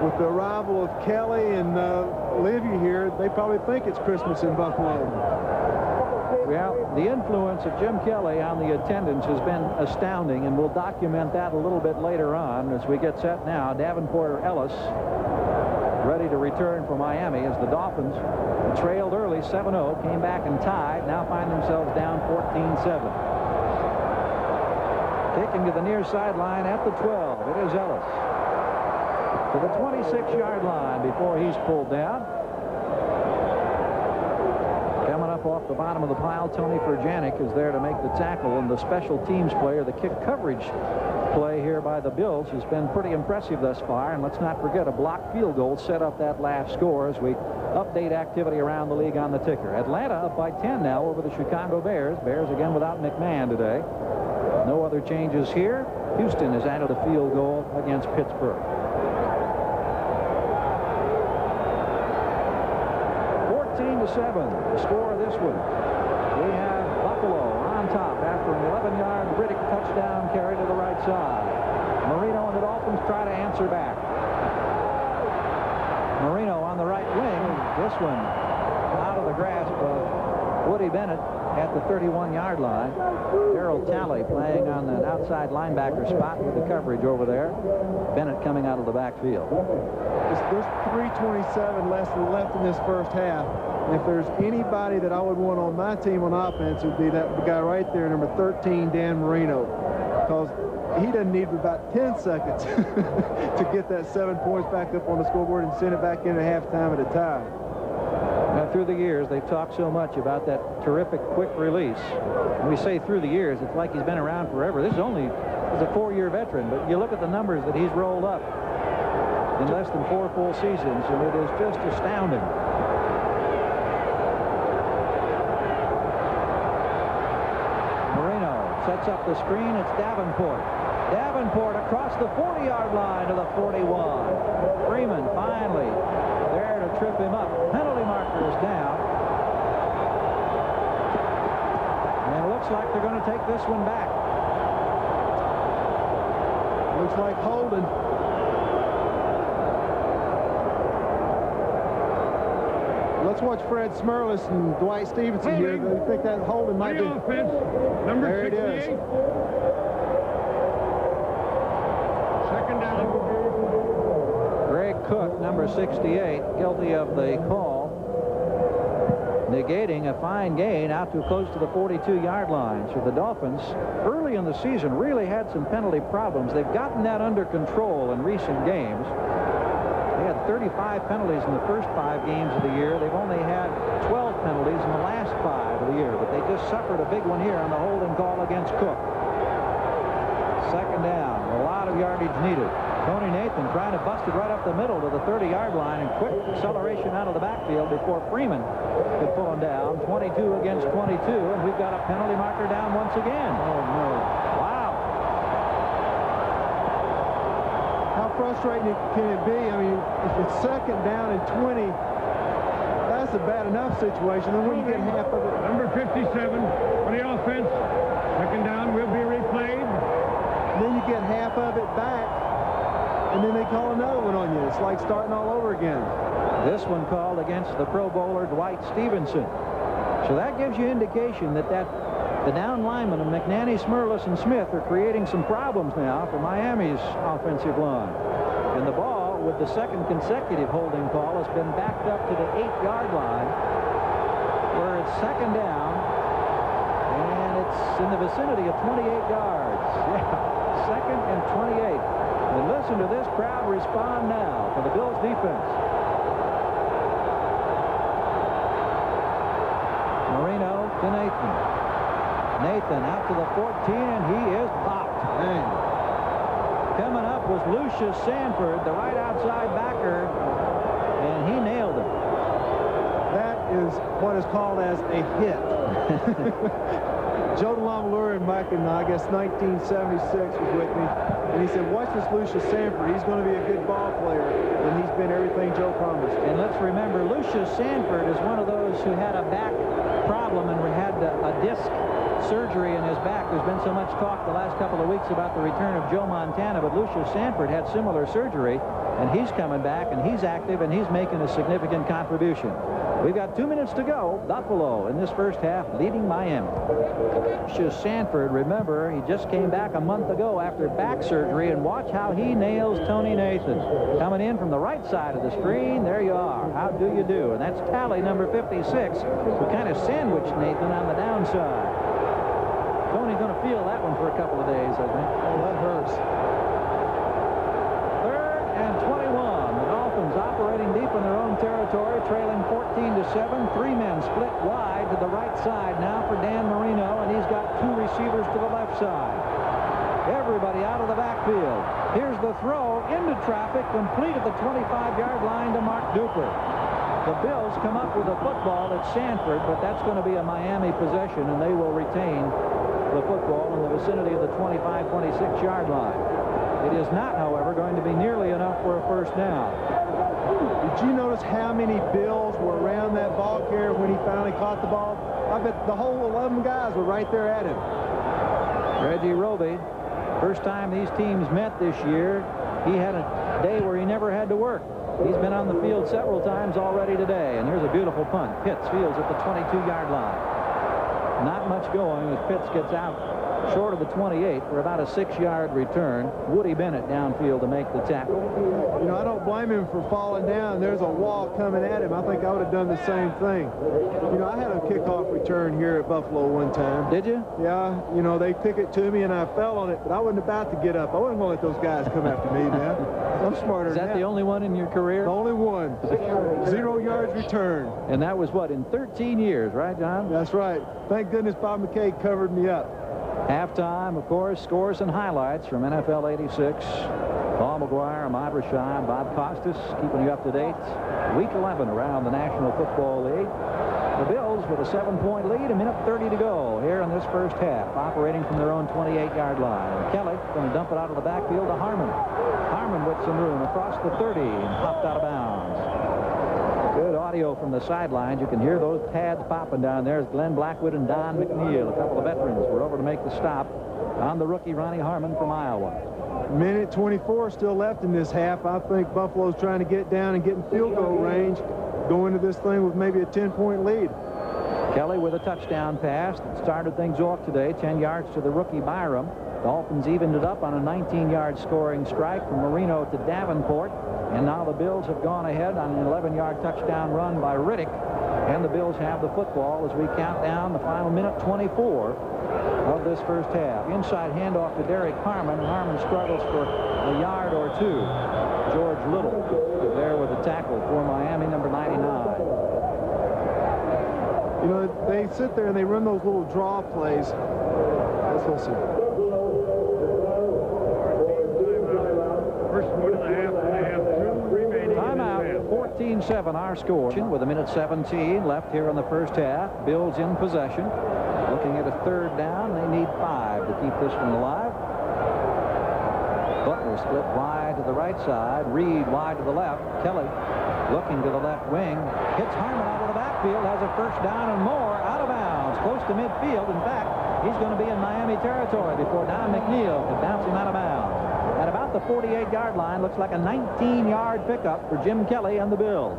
with the arrival of Kelly and Olivia here, they probably think it's Christmas in Buffalo. Well, the influence of Jim Kelly on the attendance has been astounding, and we'll document that a little bit later on as we get set now. Davenport Ellis ready to return for Miami as the Dolphins trailed early 7-0, came back and tied, now find themselves down 14-7. Kicking to the near sideline at the 12. It is Ellis to the 26-yard line before he's pulled down. Coming up off the bottom of the pile, Tony Furjanic is there to make the tackle, and the special teams player, the kick coverage play here by the Bills has been pretty impressive thus far. And let's not forget, a blocked field goal set up that last score as we update activity around the league on the ticker. Atlanta up by 10 now over the Chicago Bears. Bears again without McMahon today. No other changes here. Houston has added a field goal against Pittsburgh. 14-7, the score of this one. We have Buffalo on top after an 11-yard Riddick touchdown carry to the right side. Marino and the Dolphins try to answer back. Marino on the right wing. This one out of the grasp of Woody Bennett at the 31-yard line. Harold Talley playing on an outside linebacker spot with the coverage over there. Bennett coming out of the backfield. There's 3:27 left in this first half. And if there's anybody that I would want on my team on offense, it would be that guy right there, number 13, Dan Marino. Because he doesn't need about 10 seconds to get that 7 points back up on the scoreboard and send it back in at halftime at a tie. Now, through the years, they've talked so much about that terrific quick release. When we say through the years, it's like he's been around forever. He's a 4-year veteran, but you look at the numbers that he's rolled up in less than 4 full seasons, and it is just astounding. Marino sets up the screen. It's Davenport. Davenport across the 40-yard line to the 41. Freeman finally there to trip him up. Penalty marker is down. And it looks like they're going to take this one back. Looks like holding. Let's watch Fred Smerlis and Dwight Stevenson here. They think that holding might be. Offense, number there 68. It is. Second down. Greg Cook, number 68, guilty of the call, negating a fine gain out too close to the 42-yard line. So the Dolphins, early in the season, really had some penalty problems. They've gotten that under control in recent games. They had 35 penalties in the first 5 games of the year. They've only had 12 penalties in the last 5 of the year, but they just suffered a big one here on the holding call against Cook. Second down, a lot of yardage needed. Tony Nathan trying to bust it right up the middle to the 30-yard line, and quick acceleration out of the backfield before Freeman could pull him down. 22 against 22, and we've got a penalty marker down once again. Oh, no. Wow. How frustrating can it be? I mean, if it's second down and 20, that's a bad enough situation. And when you get half of it. Number 57 for the offense. Second down will be replayed. Then you get half of it back, and then they call another one on you. It's like starting all over again. This one called against the Pro Bowler Dwight Stevenson. So that gives you indication that the down linemen of McNanny, Smerlis, and Smith are creating some problems now for Miami's offensive line. And the ball, with the second consecutive holding call, has been backed up to the 8-yard line, where it's second down, and it's in the vicinity of 28 yards. Yeah, second and 28. And listen to this crowd respond now for the Bills defense. Marino to Nathan. Nathan out to the 14, and he is popped. Dang. Coming up was Lucius Sanford, the right outside backer, and he nailed it. That is what is called as a hit. Joe DeLamalure and Mike in, I guess, 1976 was with me, and he said, watch this Lucius Sanford. He's going to be a good ball player, and he's been everything Joe promised. And let's remember, Lucius Sanford is one of those who had a back problem and had a disc surgery in his back. There's been so much talk the last couple of weeks about the return of Joe Montana, but Lucius Sanford had similar surgery, and he's coming back, and he's active, and he's making a significant contribution. We've got 2 minutes to go. Buffalo in this first half leading Miami. Sanford, remember, he just came back a month ago after back surgery, and watch how he nails Tony Nathan. Coming in from the right side of the screen, there you are. How do you do? And that's Tally, number 56, who kind of sandwiched Nathan on the downside. Tony's going to feel that one for a couple of days, I think. Oh, that hurts. 3rd and 21. The Dolphins operating deep in their own territory, trailing 14-7. 3 men split wide to the right side now for Dan Marino, and he's got 2 receivers to the left side. Everybody out of the backfield. Here's the throw into traffic, complete at the 25-yard line to Mark Duper. The Bills come up with a football at Sanford, but that's going to be a Miami possession, and they will retain the football in the vicinity of the 25-26-yard line. It is not, however, going to be nearly enough for a first down. Did you notice how many Bills were around that ball carrier when he finally caught the ball? I bet the whole 11 guys were right there at him. Reggie Roby, first time these teams met this year, he had a day where he never had to work. He's been on the field several times already today, and here's a beautiful punt. Pitts fields at the 22-yard line. Not much going as Pitts gets out short of the 28 for about a 6-yard return. Woody Bennett downfield to make the tackle. You know, I don't blame him for falling down. There's a wall coming at him. I think I would have done the same thing. You know, I had a kickoff return here at Buffalo one time. Did you? Yeah. You know, they pick it to me, and I fell on it, but I wasn't about to get up. I wasn't going to let those guys come after me, man. I'm smarter than that. Is that the only one in your career? The only one. 0 yards return. And that was, what, in 13 years, right, John? That's right. Thank goodness Bob McKay covered me up. Halftime, of course, scores and highlights from NFL 86. Paul Maguire, Ahmad Rashad, Bob Costas keeping you up to date. Week 11 around the National Football League. The Bills with a 7-point lead, a minute 30 to go here in this first half, operating from their own 28-yard line. And Kelly going to dump it out of the backfield to Harmon. Harmon with some room across the 30 and popped out of bounds. Good audio from the sidelines. You can hear those pads popping down there as Glenn Blackwood and Don McNeil, a couple of veterans, were over to make the stop on the rookie Ronnie Harmon from Iowa. Minute 24 still left in this half. I think Buffalo's trying to get down and get in field goal range, go into this thing with maybe a 10-point lead. Kelly with a touchdown pass that started things off today, 10 yards to the rookie Byram. Dolphins evened it up on a 19-yard scoring strike from Marino to Davenport. And now the Bills have gone ahead on an 11-yard touchdown run by Riddick. And the Bills have the football as we count down the final minute 24 of this first half. Inside handoff to Derek Harmon, and Harmon struggles for a yard or two. George Little there with a tackle for Miami, number 99. You know, they sit there and they run those little draw plays. Let's listen. First 1.5, they have 2 remaining. Timeout, 14-7 our score with a minute 17 left here in the first half. Bills in possession. Looking at a 3rd down. They need 5 to keep this one alive. Butler split wide to the right side. Reed wide to the left. Kelly looking to the left wing. Hits Harmon out of the backfield. Has a first down and more. Out of bounds. Close to midfield. In fact, he's going to be in Miami territory before Don McNeil could bounce him out of bounds. At about the 48-yard line, looks like a 19-yard pickup for Jim Kelly and the Bills.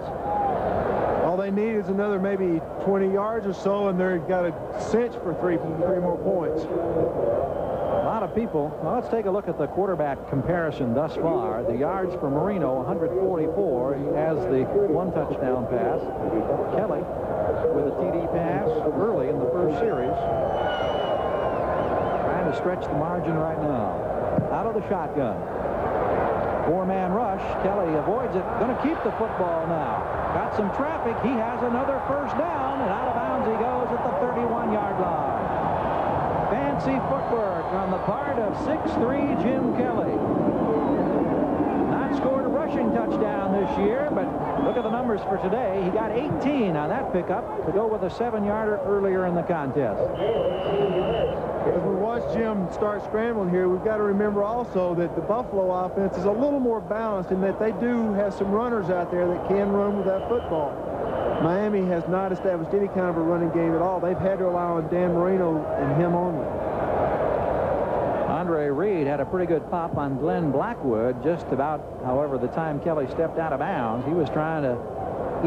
All they need is another maybe 20 yards or so, and they've got a cinch for three more points. A lot of people. Well, let's take a look at the quarterback comparison thus far. The yards for Marino, 144. He has the 1 touchdown pass. Kelly with a TD pass early in the first series. Trying to stretch the margin right now. Out of the shotgun. 4-man rush. Kelly avoids it. Going to keep the football now. Got some traffic. He has another first down, and out of bounds he goes at the 31-yard line. Fancy footwork on the part of 6'3" Jim Kelly. Not scored a rushing touchdown this year, but look at the numbers for today. He got 18 on that pickup to go with a 7-yarder earlier in the contest. As we watch Jim start scrambling here, we've got to remember also that the Buffalo offense is a little more balanced in that they do have some runners out there that can run with that football. Miami has not established any kind of a running game at all. They've had to rely on Dan Marino and him only. Andre Reed had a pretty good pop on Glenn Blackwood just about, however, the time Kelly stepped out of bounds. He was trying to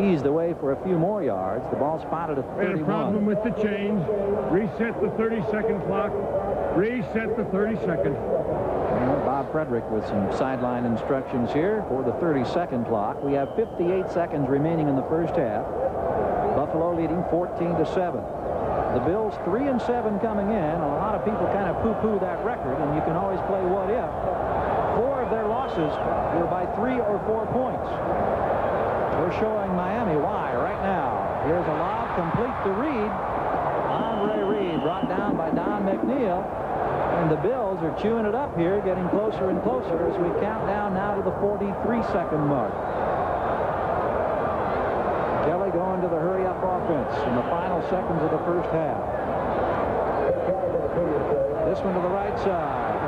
ease the way for a few more yards. The ball spotted at 31. We had a problem with the change. Reset the 30-second clock. Reset the 30 seconds. Bob Frederick with some sideline instructions here for the 30-second clock. We have 58 seconds remaining in the first half. Buffalo leading 14-7. The Bills 3-7 coming in. A lot of people kind of poo-poo that record, and you can always play what if. 4 of their losses were by 3 or 4 points. We're showing Miami why right now. Here's a lob complete to Reed. Andre Reed brought down by Don McNeil. And the Bills are chewing it up here, getting closer and closer as we count down now to the 43-second mark. Kelly going to the hurry-up offense in the final seconds of the first half. This one to the right side.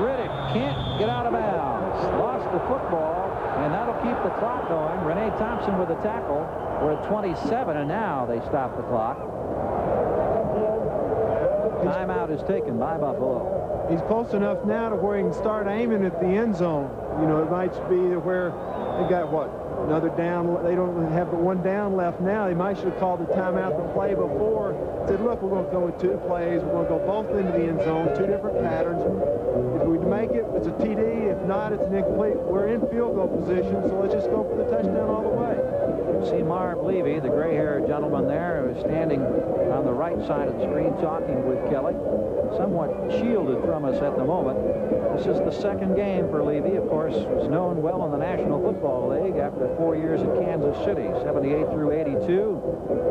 Riddick can't get out of bounds. Lost the football, and that'll keep the clock going. Renee Thompson with the tackle. We're at 27, and now they stop the clock. Timeout is taken by Buffalo. He's close enough now to where he can start aiming at the end zone. You know, it might be where they got, what, another down. They don't have but one down left now. They might should have called the timeout the play before. Said, look, we're going to go with 2 plays. We're going to go both into the end zone, 2 different patterns. If we make it, it's a TD. If not, it's an incomplete. We're in field goal position, so let's just go for the touchdown all the way. See Marv Levy, the gray-haired gentleman there, who is standing on the right side of the screen talking with Kelly, somewhat shielded from us at the moment. This is the second game for Levy. Of course, was known well in the National Football League after 4 years at Kansas City, 78 through 82.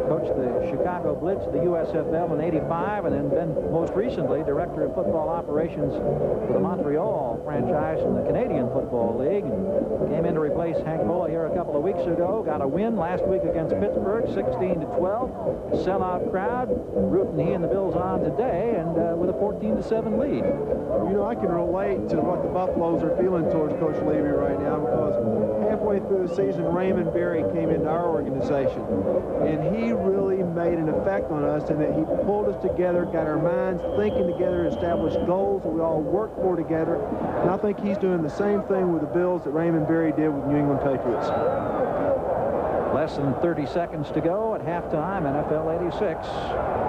Coached the Chicago Blitz, the USFL in 85, and then been most recently director of football operations for the Montreal franchise in the Canadian Football League. And came in to replace Hank Bola here a couple of weeks ago. Got a win last week against Pittsburgh, 16-12. Sellout crowd rooting he and the Bills on today, and with a 14-7 lead. You know, I can relate to what the Buffaloes are feeling towards Coach Levy right now, because halfway through the season, Raymond Berry came into our organization, and he really made an effect on us in that he pulled us together, got our minds thinking together, established goals that we all work for together, and I think he's doing the same thing with the Bills that Raymond Berry did with New England Patriots. Less than 30 seconds to go at halftime, NFL 86.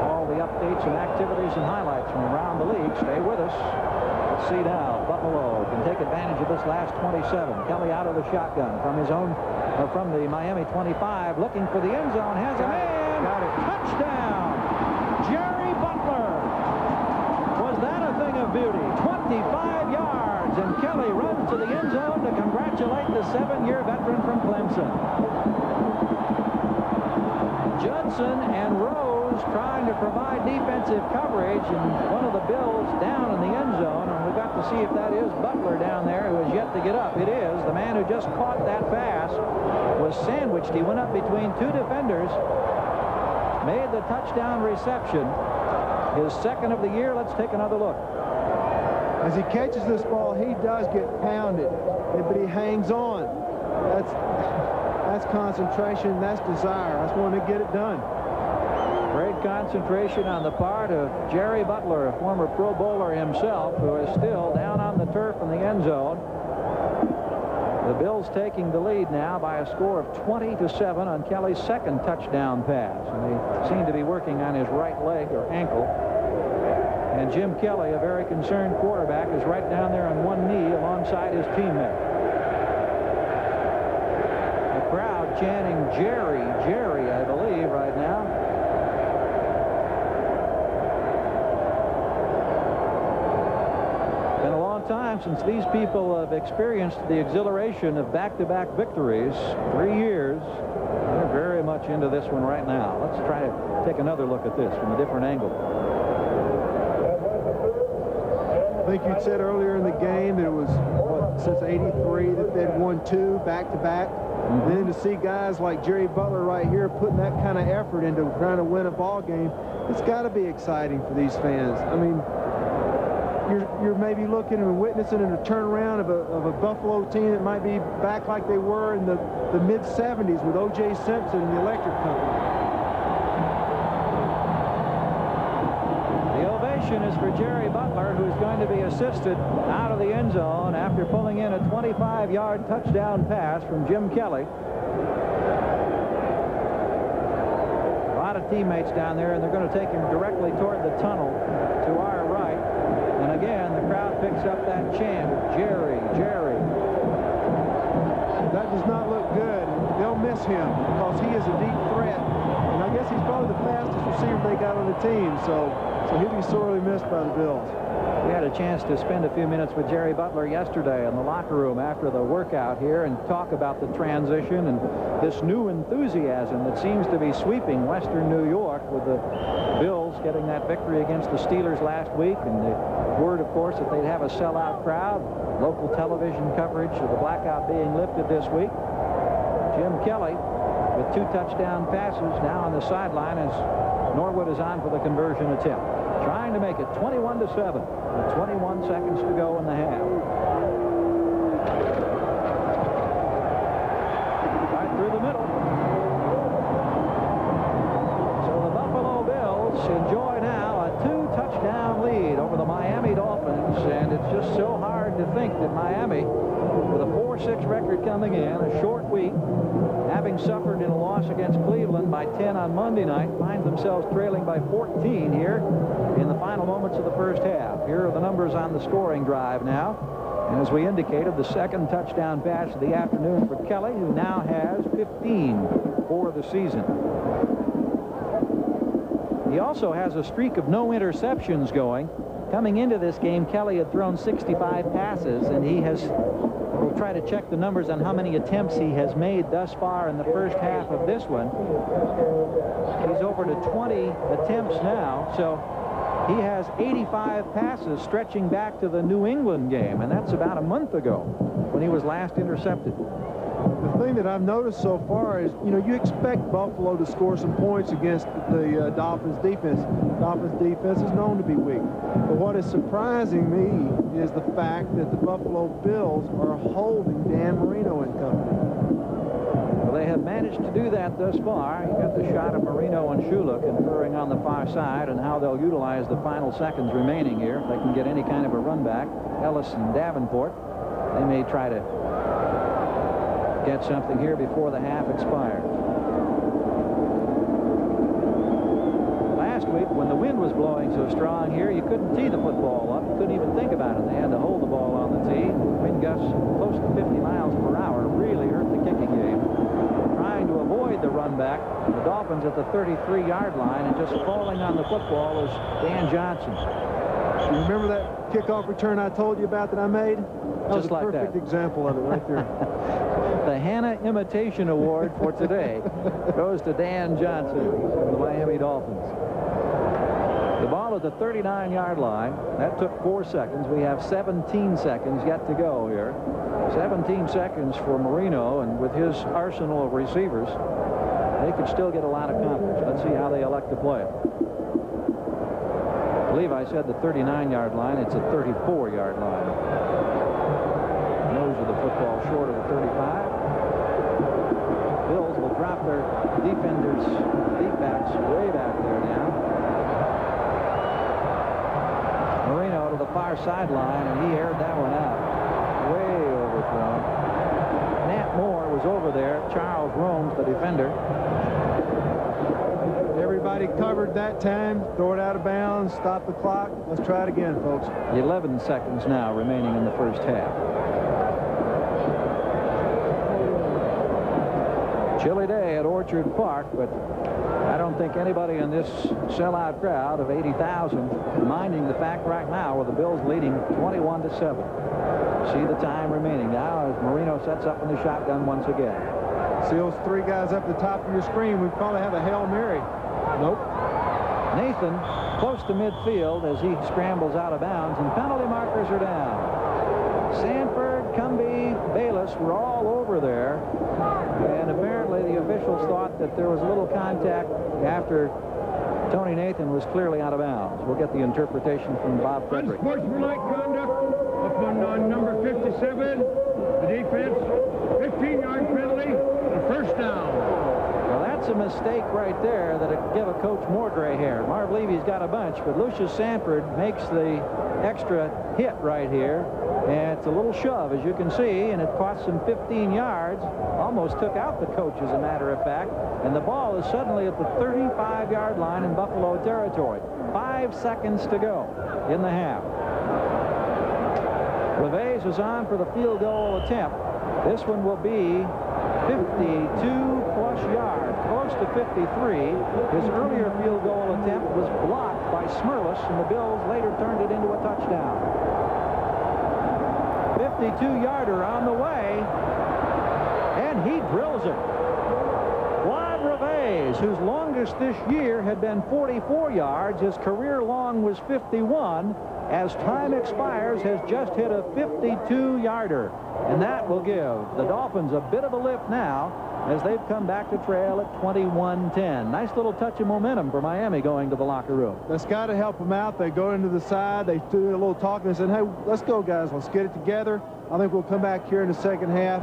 All the updates and activities and highlights from around the league. Stay with us. Let's see now. Buffalo can take advantage of this last 27. Kelly out of the shotgun from his own, from the Miami 25, looking for the end zone. Has a man. Got it. Touchdown. Jerry Butler. Was that a thing of beauty? 25 yards, and Kelly runs to the end zone to congratulate the 7-year veteran from Clemson. Judson and Rose trying to provide defensive coverage, and one of the Bills down in the end zone, and we've got to see if that is Butler down there, who has yet to get up. It is. The man who just caught that pass was sandwiched. He went up between 2 defenders, made the touchdown reception, his second of the year. Let's take another look. As he catches this ball, he does get pounded, but he hangs on. That's concentration. That's desire. That's wanting to get it done. Great concentration on the part of Jerry Butler, a former Pro Bowler himself, who is still down on the turf in the end zone. The Bills taking the lead now by a score of 20-7 on Kelly's second touchdown pass. And they seem to be working on his right leg or ankle. And Jim Kelly, a very concerned quarterback, is right down there on one knee alongside his teammate. The crowd chanting Jerry, Jerry, I believe, right now. Been a long time since these people have experienced the exhilaration of back-to-back victories. 3 years. They're very much into this one right now. Let's try to take another look at this from a different angle. I think you'd said earlier in the game that it was, what, since '83 that they'd won 2 back-to-back. And then to see guys like Jerry Butler right here putting that kind of effort into trying to win a ball game, it's got to be exciting for these fans. I mean, you're maybe looking and witnessing a turnaround of a Buffalo team that might be back like they were in the mid-'70s with O.J. Simpson and the Electric Company. substitution is for Jerry Butler, who's going to be assisted out of the end zone after pulling in a 25-yard touchdown pass from Jim Kelly. A lot of teammates down there, and they're going to take him directly toward the tunnel to our right. And again, the crowd picks up that chant, Jerry, Jerry. That does not look good. They'll miss him because he is a deep threat. And I guess he's probably the fastest receiver they got on the team. So he'll be sorely missed by the Bills. We had a chance to spend a few minutes with Jerry Butler yesterday in the locker room after the workout here and talk about the transition and this new enthusiasm that seems to be sweeping Western New York, with the Bills getting that victory against the Steelers last week, and the word, of course, that they'd have a sellout crowd. Local television coverage of the blackout being lifted this week. Jim Kelly with 2 touchdown passes now on the sideline as Norwood is on for the conversion attempt, trying to make it 21-7 with 21 seconds to go in the half. Right through the middle. So the Buffalo Bills enjoy now a 2-touchdown lead over the Miami Dolphins, and it's just so hard to think that Miami, with a 4-6 record coming in, a short week, having suffered in a loss against Cleveland by 10 on Monday night, find themselves trailing by 14 here in the final moments of the first half. Here are the numbers on the scoring drive now. And as we indicated, the 2nd touchdown pass of the afternoon for Kelly, who now has 15 for the season. He also has a streak of no interceptions going. Coming into this game, Kelly had thrown 65 passes, and he has... We'll try to check the numbers on how many attempts he has made thus far in the first half of this one. He's over to 20 attempts now, so he has 85 passes stretching back to the New England game, and that's about a month ago when he was last intercepted. The thing that I've noticed so far is, you expect Buffalo to score some points against the Dolphins defense. Dolphins defense is known to be weak. But what is surprising me is the fact that the Buffalo Bills are holding Dan Marino and company. Well, they have managed to do that thus far. You got the shot of Marino and Shula conferring on the far side, and how they'll utilize the final seconds remaining here. If they can get any kind of a run back, Ellis and Davenport, they may try to get something here before the half expires. Last week, when the wind was blowing so strong here, you couldn't tee the football up. You couldn't even think about it. They had to hold the ball on the tee. Wind gusts close to 50 miles per hour really hurt the kicking game. Trying to avoid the run back, the Dolphins at the 33-yard line, and just falling on the football is Dan Johnson. You remember that kickoff return I told you about that I made? That was a perfect example of it right there. The Hannah Imitation Award for today goes to Dan Johnson of the Miami Dolphins. The ball at the 39-yard line. That took 4 seconds. We have 17 seconds yet to go here. 17 seconds for Marino, and with his arsenal of receivers, they could still get a lot accomplished. Let's see how they elect to play it. I believe I said the 39-yard line. It's a 34-yard line. Nose of the football short of the 35. Bills will drop their defenders, deep backs, way back there now. Marino to the far sideline, and he aired that one out. Way overthrown. Nat Moore was over there. Charles Romes, the defender. Everybody covered that time. Throw it out of bounds. Stop the clock. Let's try it again, folks. 11 seconds now remaining in the first half. Chilly day at Orchard Park, but I don't think anybody in this sellout crowd of 80,000 minding the fact right now where the Bills leading 21-7. See the time remaining now as Marino sets up in the shotgun once again. See those 3 guys up the top of your screen. We probably have a Hail Mary. Nope. Nathan close to midfield as he scrambles out of bounds, and penalty markers are down. Sanford, Cumbie, Bayless were all over there, and apparently the officials thought that there was a little contact after Tony Nathan was clearly out of bounds. We'll get the interpretation from Bob Frederick. Unsportsmanlike conduct upon number 57, the defense, 15-yard penalty, and first down. Well, that's a mistake right there that would give a coach more gray hair. Marv Levy's got a bunch, but Lucius Sanford makes the extra hit right here. And it's a little shove, as you can see, and it cost him 15 yards. Almost took out the coach, as a matter of fact. And the ball is suddenly at the 35-yard line in Buffalo territory. 5 seconds to go in the half. Reves is on for the field goal attempt. This one will be 52-plus yards, close to 53. His earlier field goal attempt was blocked by Smirlis, and the Bills later turned it into a touchdown. 52-yarder on the way, and he drills it. Juan Reves, whose longest this year had been 44 yards, his career long was 51. As time expires, has just hit a 52-yarder. And that will give the Dolphins a bit of a lift now as they've come back to trail at 21-10. Nice little touch of momentum for Miami going to the locker room. That's got to help them out. They go into the side. They do a little talking and said, hey, let's go, guys. Let's get it together. I think we'll come back here in the second half,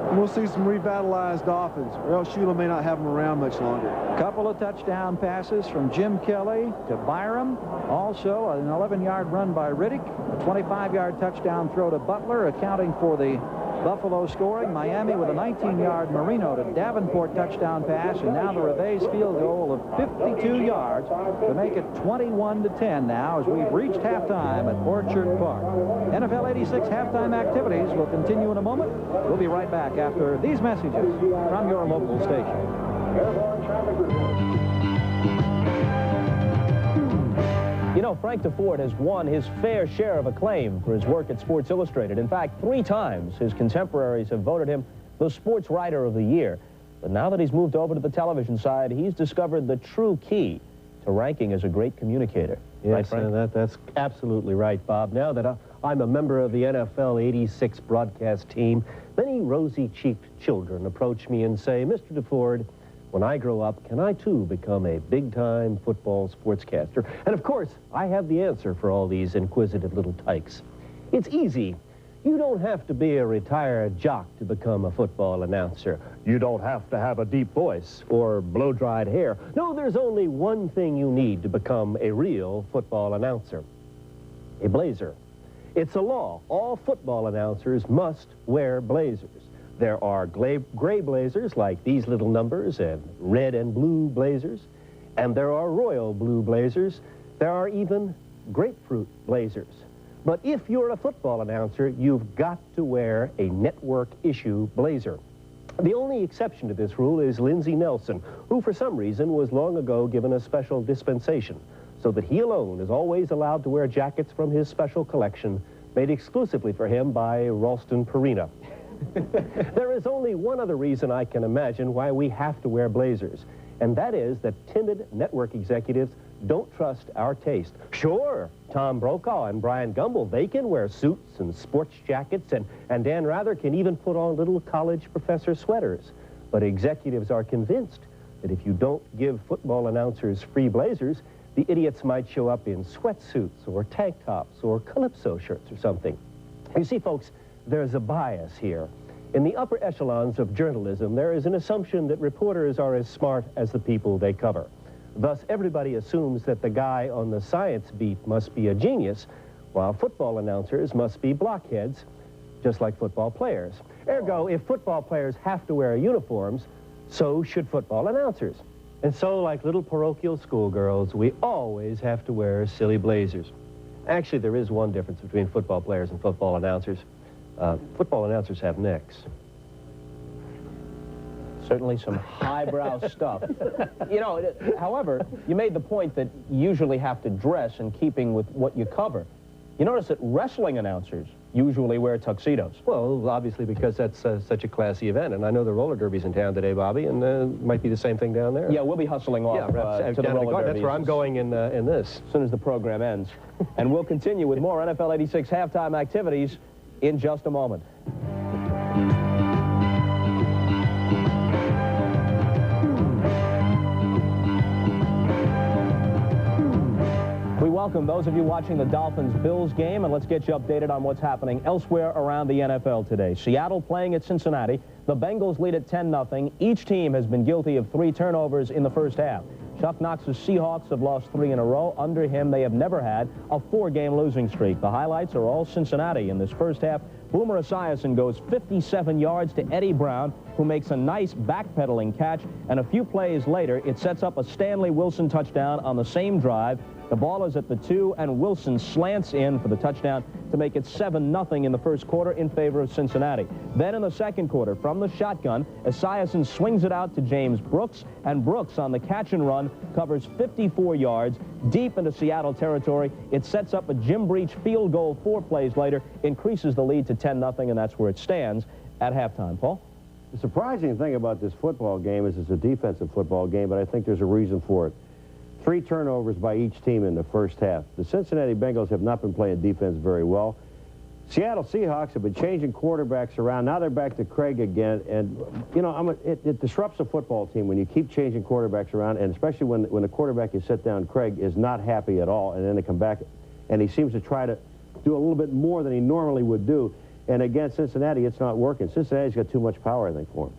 and we'll see some revitalized Dolphins, or else Shula may not have them around much longer. A couple of touchdown passes from Jim Kelly to Byram. Also, an 11-yard run by Riddick. A 25-yard touchdown throw to Butler, accounting for the Buffalo scoring. Miami with a 19-yard Marino to Davenport touchdown pass, and now the Reves field goal of 52 yards to make it 21-10 now as we've reached halftime at Orchard Park. NFL 86 halftime activities will continue in a moment. We'll be right back after these messages from your local station. You know, Frank Deford has won his fair share of acclaim for his work at Sports Illustrated. In fact, 3 times his contemporaries have voted him the Sports Writer of the Year. But now that he's moved over to the television side, he's discovered the true key to ranking as a great communicator. Yes, right, that's absolutely right, Bob. Now that I'm a member of the NFL 86 broadcast team, many rosy-cheeked children approach me and say, Mr. Deford, when I grow up, can I, too, become a big-time football sportscaster? And, of course, I have the answer for all these inquisitive little tykes. It's easy. You don't have to be a retired jock to become a football announcer. You don't have to have a deep voice or blow-dried hair. No, there's only one thing you need to become a real football announcer: a blazer. It's a law. All football announcers must wear blazers. There are gray blazers like these little numbers, and red and blue blazers, and there are royal blue blazers. There are even grapefruit blazers. But if you're a football announcer, you've got to wear a network issue blazer. The only exception to this rule is Lindsey Nelson, who for some reason was long ago given a special dispensation, so that he alone is always allowed to wear jackets from his special collection, made exclusively for him by Ralston Purina. There is only one other reason I can imagine why we have to wear blazers, and that is that timid network executives don't trust our taste. Sure, Tom Brokaw and Brian Gumbel, they can wear suits and sports jackets, and Dan Rather can even put on little college professor sweaters. But executives are convinced that if you don't give football announcers free blazers, the idiots might show up in sweatsuits or tank tops or calypso shirts or something. You see, folks, there's a bias here. In the upper echelons of journalism, there is an assumption that reporters are as smart as the people they cover. Thus, everybody assumes that the guy on the science beat must be a genius, while football announcers must be blockheads, just like football players. Ergo, if football players have to wear uniforms, so should football announcers. And so, like little parochial schoolgirls, we always have to wear silly blazers. Actually, there is one difference between football players and football announcers. Football announcers have necks. Certainly some highbrow stuff. You know, however, you made the point that you usually have to dress in keeping with what you cover. You notice that wrestling announcers usually wear tuxedos. Well, obviously because that's such a classy event. And I know the roller derby's in town today, Bobby, and it might be the same thing down there. Yeah, we'll be hustling off to the roller derby. That's where I'm going in this. As soon as the program ends. And we'll continue with more NFL 86 halftime activities in just a moment. We welcome those of you watching the Dolphins-Bills game, and let's get you updated on what's happening elsewhere around the NFL today. Seattle playing at Cincinnati. The Bengals lead at 10-0. Each team has been guilty of 3 turnovers in the first half. Chuck Knox's Seahawks have lost 3 in a row. Under him, they have never had a 4-game losing streak. The highlights are all Cincinnati in this first half. Boomer Esiason goes 57 yards to Eddie Brown, who makes a nice backpedaling catch, and a few plays later, it sets up a Stanley Wilson touchdown on the same drive. The ball is at the 2, and Wilson slants in for the touchdown to make it 7-0 in the first quarter in favor of Cincinnati. Then in the second quarter, from the shotgun, Esiason swings it out to James Brooks, and Brooks on the catch and run covers 54 yards deep into Seattle territory. It sets up a Jim Breach field goal 4 plays later, increases the lead to 10-0, and that's where it stands at halftime. Paul? The surprising thing about this football game is it's a defensive football game, but I think there's a reason for it. 3 turnovers by each team in the first half. The Cincinnati Bengals have not been playing defense very well. Seattle Seahawks have been changing quarterbacks around. Now they're back to Craig again, and you know, it disrupts a football team when you keep changing quarterbacks around, and especially when the quarterback you set down, Craig, is not happy at all, and then they come back, and he seems to try to do a little bit more than he normally would do. And against Cincinnati, it's not working. Cincinnati's got too much power, I think, for him.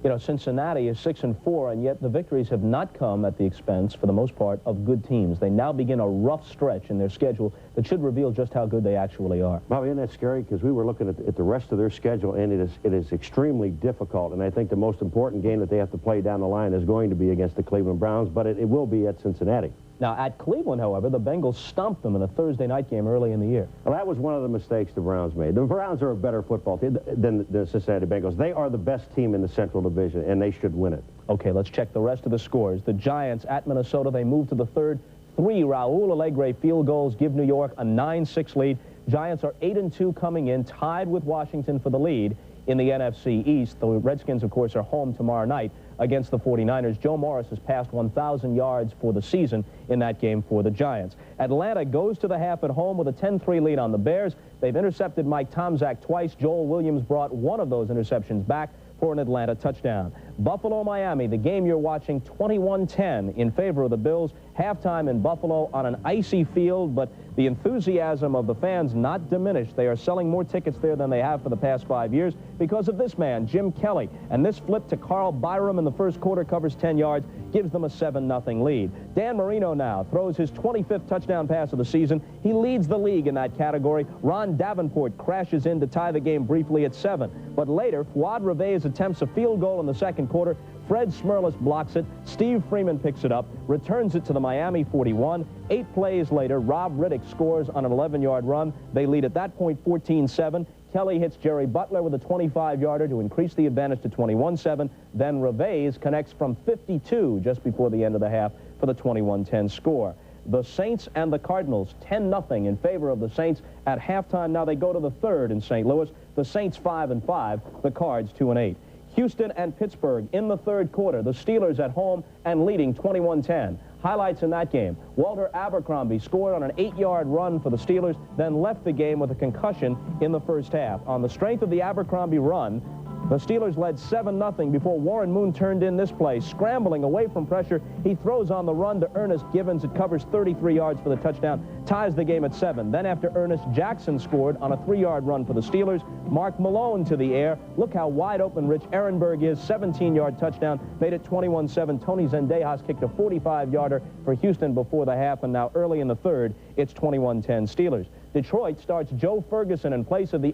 You know, Cincinnati is 6-4, and yet the victories have not come at the expense, for the most part, of good teams. They now begin a rough stretch in their schedule that should reveal just how good they actually are. Bobby, isn't that scary? Because we were looking at the rest of their schedule, and it is extremely difficult. And I think the most important game that they have to play down the line is going to be against the Cleveland Browns, but it will be at Cincinnati. Now, at Cleveland, however, the Bengals stomped them in a Thursday night game early in the year. Well, that was one of the mistakes the Browns made. The Browns are a better football team than the Cincinnati Bengals. They are the best team in the Central Division, and they should win it. Okay, let's check the rest of the scores. The Giants at Minnesota, they move to the third. 3 Raul Allegre field goals give New York a 9-6 lead. Giants are 8-2 coming in, tied with Washington for the lead in the NFC East. The Redskins, of course, are home tomorrow night against the 49ers. Joe Morris has passed 1,000 yards for the season in that game for the Giants. Atlanta goes to the half at home with a 10-3 lead on the Bears. They've intercepted Mike Tomczak twice. Joel Williams brought one of those interceptions back for an Atlanta touchdown. Buffalo-Miami, the game you're watching, 21-10 in favor of the Bills. Halftime in Buffalo on an icy field, but the enthusiasm of the fans not diminished. They are selling more tickets there than they have for the past 5 years because of this man, Jim Kelly. And this flip to Carl Byram in the first quarter covers 10 yards, gives them a 7-0 lead. Dan Marino now throws his 25th touchdown pass of the season. He leads the league in that category. Ron Davenport crashes in to tie the game briefly at 7. But later, Fuad Reveiz attempts a field goal in the second quarter. Fred Smerlas blocks it. Steve Freeman picks it up, returns it to the Miami 41. 8 plays later, Rob Riddick scores on an 11-yard run. They lead at that point 14-7. Kelly hits Jerry Butler with a 25-yarder to increase the advantage to 21-7. Then Reveiz connects from 52 just before the end of the half for the 21-10 score. The Saints and the Cardinals, 10-0 in favor of the Saints at halftime. Now they go to the third in St. Louis. The Saints 5-5, the Cards 2-8. Houston and Pittsburgh in the third quarter. The Steelers at home and leading 21-10. Highlights in that game. Walter Abercrombie scored on an 8-yard run for the Steelers, then left the game with a concussion in the first half. On the strength of the Abercrombie run, the Steelers led 7-0 before Warren Moon turned in this play. Scrambling away from pressure, he throws on the run to Ernest Givens. It covers 33 yards for the touchdown, ties the game at 7. Then after Ernest, Jackson scored on a 3-yard run for the Steelers. Mark Malone to the air. Look how wide open Rich Ehrenberg is. 17-yard touchdown, made it 21-7. Tony Zendejas kicked a 45-yarder for Houston before the half, and now early in the third, it's 21-10 Steelers. Detroit starts Joe Ferguson in place of the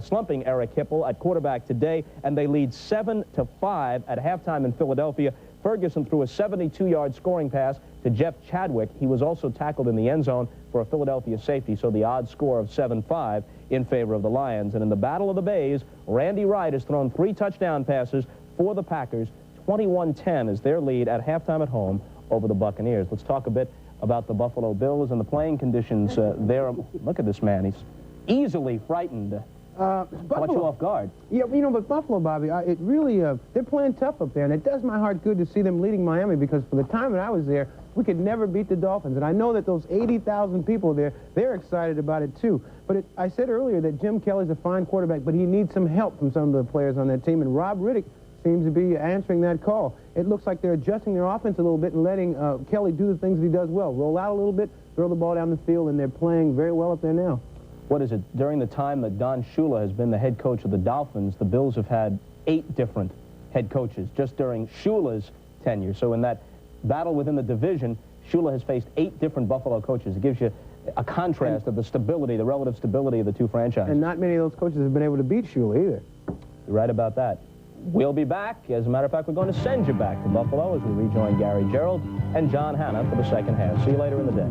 slumping Eric Hipple at quarterback today, and they lead 7-5 at halftime in Philadelphia. Ferguson threw a 72-yard scoring pass to Jeff Chadwick. He was also tackled in the end zone for a Philadelphia safety, so the odd score of 7-5 in favor of the Lions. And in the Battle of the Bays, Randy Wright has thrown 3 touchdown passes for the Packers. 21-10 is their lead at halftime at home over the Buccaneers. Let's talk a bit about the Buffalo Bills and the playing conditions there. Look at this man. He's easily frightened. Caught you off guard. Yeah, you know, but Buffalo, Bobby, it really, they're playing tough up there, and it does my heart good to see them leading Miami, because for the time that I was there, we could never beat the Dolphins. And I know that those 80,000 people there, they're excited about it too. But I said earlier that Jim Kelly's a fine quarterback, but he needs some help from some of the players on that team. And Rob Riddick seems to be answering that call. It looks like they're adjusting their offense a little bit and letting Kelly do the things that he does well. Roll out a little bit, throw the ball down the field, and they're playing very well up there now. What is it? During the time that Don Shula has been the head coach of the Dolphins, the Bills have had 8 different head coaches just during Shula's tenure. So in that battle within the division, Shula has faced 8 different Buffalo coaches. It gives you a contrast of the stability, the relative stability of the two franchises. And not many of those coaches have been able to beat Shula either. You're right about that. We'll be back. As a matter of fact, we're going to send you back to Buffalo as we rejoin Gary Gerald and John Hanna for the second half. See you later in the day.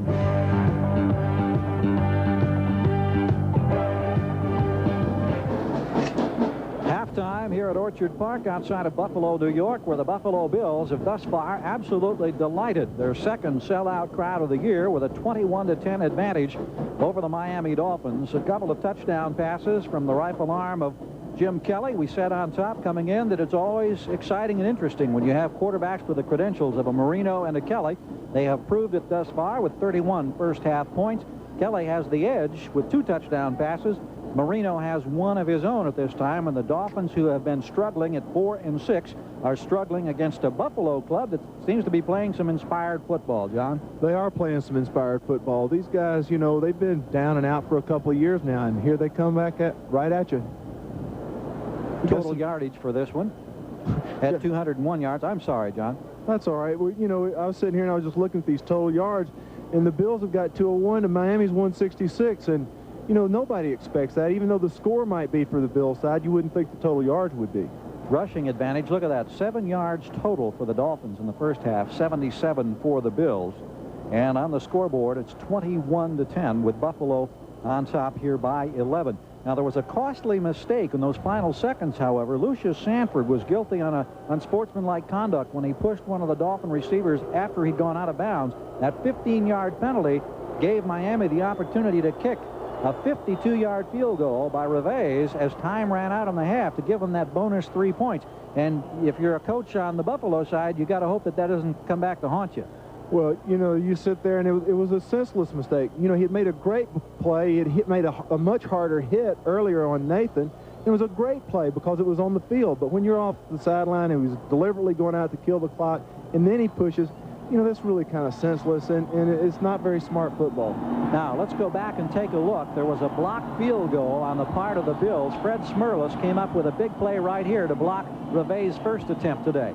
Halftime here at Orchard Park outside of Buffalo, New York, where the Buffalo Bills have thus far absolutely delighted their second sellout crowd of the year with a 21-10 advantage over the Miami Dolphins. A couple of touchdown passes from the rifle arm of Jim Kelly. We said on top coming in that it's always exciting and interesting when you have quarterbacks with the credentials of a Marino and a Kelly. They have proved it thus far with 31 first-half points. Kelly has the edge with 2 touchdown passes. Marino has 1 of his own at this time, and the Dolphins, who have been struggling at 4-6, are struggling against a Buffalo club that seems to be playing some inspired football, John. They are playing some inspired football. These guys, you know, they've been down and out for a couple of years now, and here they come back right at you. Total yardage for this one at 201 yards. I'm sorry, John. That's all right. Well, you know, I was sitting here and I was just looking at these total yards, and the Bills have got 201 and Miami's 166, and you know, nobody expects that. Even though the score might be for the Bills side, you wouldn't think the total yards would be. Rushing advantage. Look at that. 7 yards total for the Dolphins in the first half, 77 for the Bills. And on the scoreboard, it's 21-10 with Buffalo on top here by 11. Now, there was a costly mistake in those final seconds, however. Lucius Sanford was guilty on unsportsmanlike conduct when he pushed one of the Dolphin receivers after he'd gone out of bounds. That 15-yard penalty gave Miami the opportunity to kick a 52-yard field goal by Reves as time ran out in the half to give them that bonus 3 points. And if you're a coach on the Buffalo side, you got to hope that that doesn't come back to haunt you. Well, you know, you sit there, and it was a senseless mistake. You know, he had made a great play. It made a much harder hit earlier on Nathan. It was a great play because it was on the field. But when you're off the sideline, and he was deliberately going out to kill the clock, and then he pushes, you know, that's really kind of senseless, and it's not very smart football. Now, let's go back and take a look. There was a blocked field goal on the part of the Bills. Fred Smirlis came up with a big play right here to block Reves' first attempt today.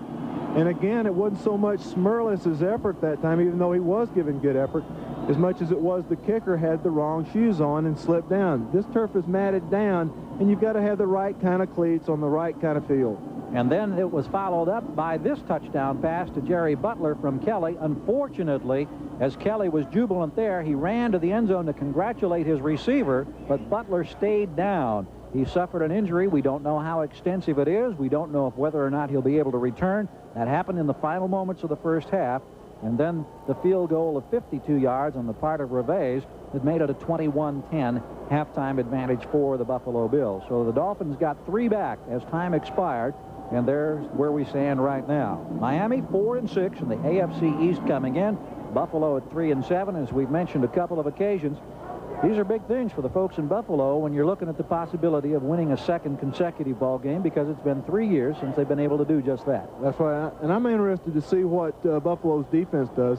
And again, it wasn't so much Smirlis' effort that time, even though he was giving good effort, as much as it was the kicker had the wrong shoes on and slipped down. This turf is matted down, and you've got to have the right kind of cleats on the right kind of field. And then it was followed up by this touchdown pass to Jerry Butler from Kelly. Unfortunately, as Kelly was jubilant there, he ran to the end zone to congratulate his receiver, but Butler stayed down. He suffered an injury. We don't know how extensive it is. We don't know whether or not he'll be able to return. That happened in the final moments of the first half. And then the field goal of 52 yards on the part of Reves that made it a 21-10 halftime advantage for the Buffalo Bills. So the Dolphins got 3 back as time expired, and there's where we stand right now. Miami 4-6 in the AFC East coming in. Buffalo at 3-7, as we've mentioned a couple of occasions. These are big things for the folks in Buffalo when you're looking at the possibility of winning a second consecutive ball game, because it's been 3 years since they've been able to do just that. That's right, and I'm interested to see what Buffalo's defense does.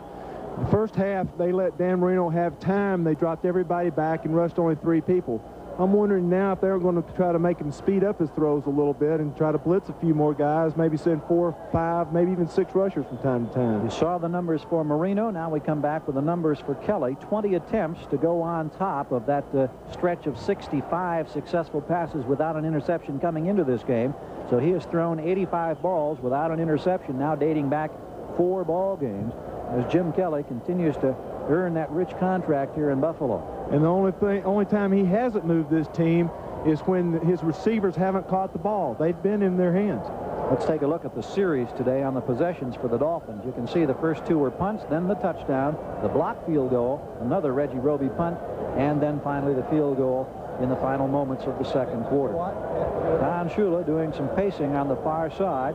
The first half, they let Dan Marino have time. They dropped everybody back and rushed only 3 people. I'm wondering now if they're going to try to make him speed up his throws a little bit and try to blitz a few more guys, maybe send 4, 5, maybe even 6 rushers from time to time. You saw the numbers for Marino. Now we come back with the numbers for Kelly. 20 attempts to go on top of that stretch of 65 successful passes without an interception coming into this game. So he has thrown 85 balls without an interception, now dating back 4 ball games, as Jim Kelly continues to earn that rich contract here in Buffalo. And the only time he hasn't moved this team is when his receivers haven't caught the ball. They've been in their hands. Let's take a look at the series today on the possessions for the Dolphins. You can see the first 2 were punts, then the touchdown, the blocked field goal, another Reggie Roby punt, and then finally the field goal in the final moments of the second quarter. Don Shula doing some pacing on the far side.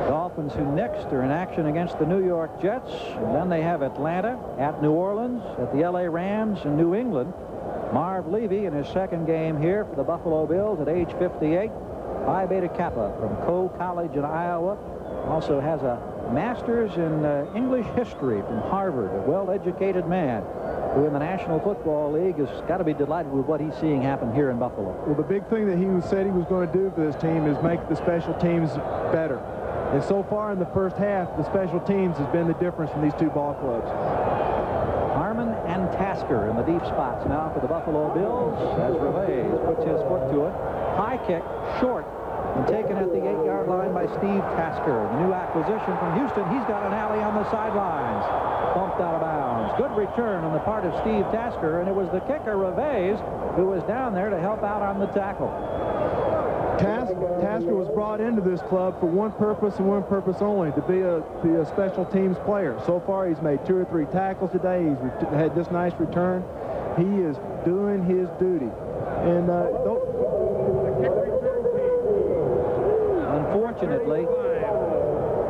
Dolphins, who next are in action against the New York Jets, and then they have Atlanta, at New Orleans, at the LA Rams, and New England. Marv Levy in his second game here for the Buffalo Bills at age 58. Phi Beta Kappa from Coe College in Iowa. Also has a master's in English history from Harvard. A well-educated man who in the National Football League has got to be delighted with what he's seeing happen here in Buffalo. Well, the big thing that he said he was going to do for this team is make the special teams better. And so far in the first half, the special teams has been the difference in these two ball clubs. Harmon and Tasker in the deep spots now for the Buffalo Bills as Reves puts his foot to it. High kick, short, and taken at the 8-yard line by Steve Tasker. The new acquisition from Houston. He's got an alley on the sidelines. Bumped out of bounds. Good return on the part of Steve Tasker, and it was the kicker, Reves, who was down there to help out on the tackle. Tasker was brought into this club for one purpose and one purpose only, to be a special teams player. So far, he's made 2 or 3 tackles today. He's had this nice return. He is doing his duty. And unfortunately,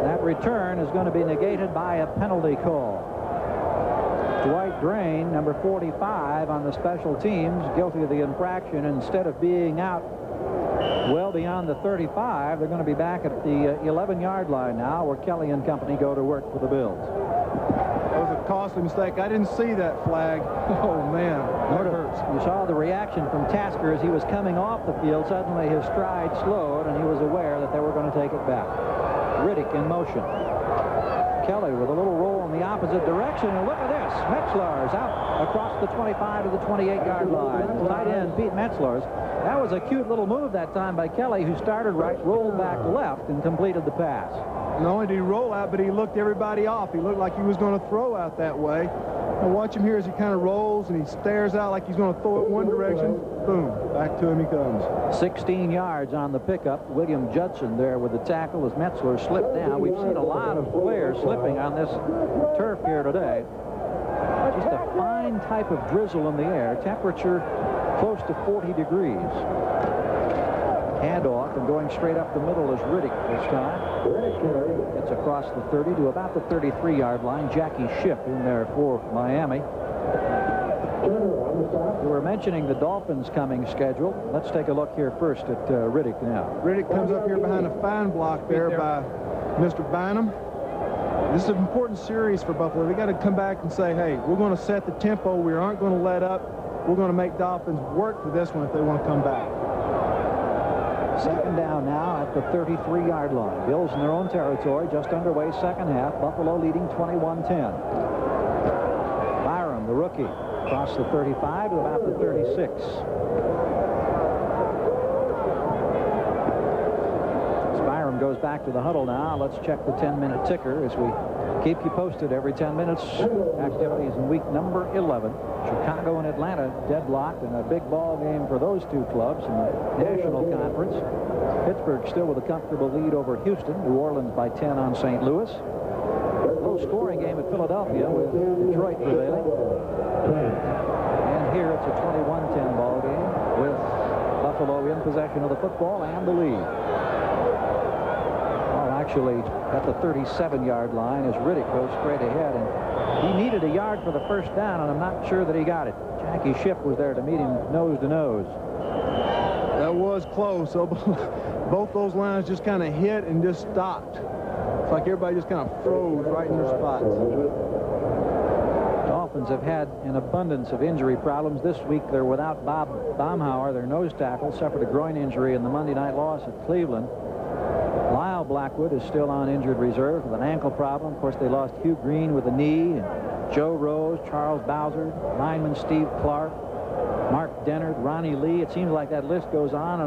that return is going to be negated by a penalty call. Dwight Drain, number 45 on the special teams, guilty of the infraction. Instead of being out well beyond the 35, they're going to be back at the 11-yard line now, where Kelly and company go to work for the Bills. That was a costly mistake. I didn't see that flag. Oh, man, that hurts. You saw the reaction from Tasker as he was coming off the field. Suddenly his stride slowed, and he was aware that they were going to take it back. Riddick in motion. Kelly with a little roll in the opposite direction, and look at this. Metzler's out across the 25 to the 28-yard line. Tight end Pete Metzler's. That was a cute little move that time by Kelly, who started right, rolled back left, and completed the pass. Not only did he roll out, but he looked everybody off. He looked like he was going to throw out that way. And watch him here as he kind of rolls and he stares out like he's going to throw it one direction. Boom, back to him he comes. 16 yards on the pickup. William Judson there with the tackle as Metzler slipped down. We've seen a lot of players slipping on this turf here today. Just a fine type of drizzle in the air. Temperature close to 40 degrees. Handoff, and going straight up the middle is Riddick this time. Gets across the 30 to about the 33-yard line. Jackie Schiff in there for Miami. We were mentioning the Dolphins' coming schedule. Let's take a look here first at Riddick now. Riddick comes up here behind a fine block there by Mr. Bynum. This is an important series for Buffalo. They got to come back and say, hey, we're going to set the tempo. We aren't going to let up. We're going to make Dolphins work for this one if they want to come back. Second down now at the 33-yard line. Bills in their own territory, just underway second half. Buffalo leading 21-10. Byram, the rookie, across the 35 to about the 36. As Byram goes back to the huddle now, let's check the 10-minute ticker as we keep you posted every 10 minutes. Activities in week number 11. Chicago and Atlanta deadlocked in a big ball game for those two clubs in the National Conference. Pittsburgh still with a comfortable lead over Houston. New Orleans by 10 on St. Louis. Low-scoring game at Philadelphia with Detroit prevailing. And here it's a 21-10 ball game with Buffalo in possession of the football and the lead. Actually at the 37-yard line as Riddick goes straight ahead, and he needed a yard for the first down, and I'm not sure that he got it. Jackie Schiff was there to meet him nose to nose. That was close. So both those lines just kind of hit and just stopped. It's like everybody just kind of froze right in their spots. Dolphins have had an abundance of injury problems. This week they're without Bob Baumhauer, their nose tackle, suffered a groin injury in the Monday night loss at Cleveland. Lyle Blackwood is still on injured reserve with an ankle problem. Of course, they lost Hugh Green with a knee, and Joe Rose, Charles Bowser, lineman Steve Clark, Mark Dennard, Ronnie Lee. It seems like that list goes on,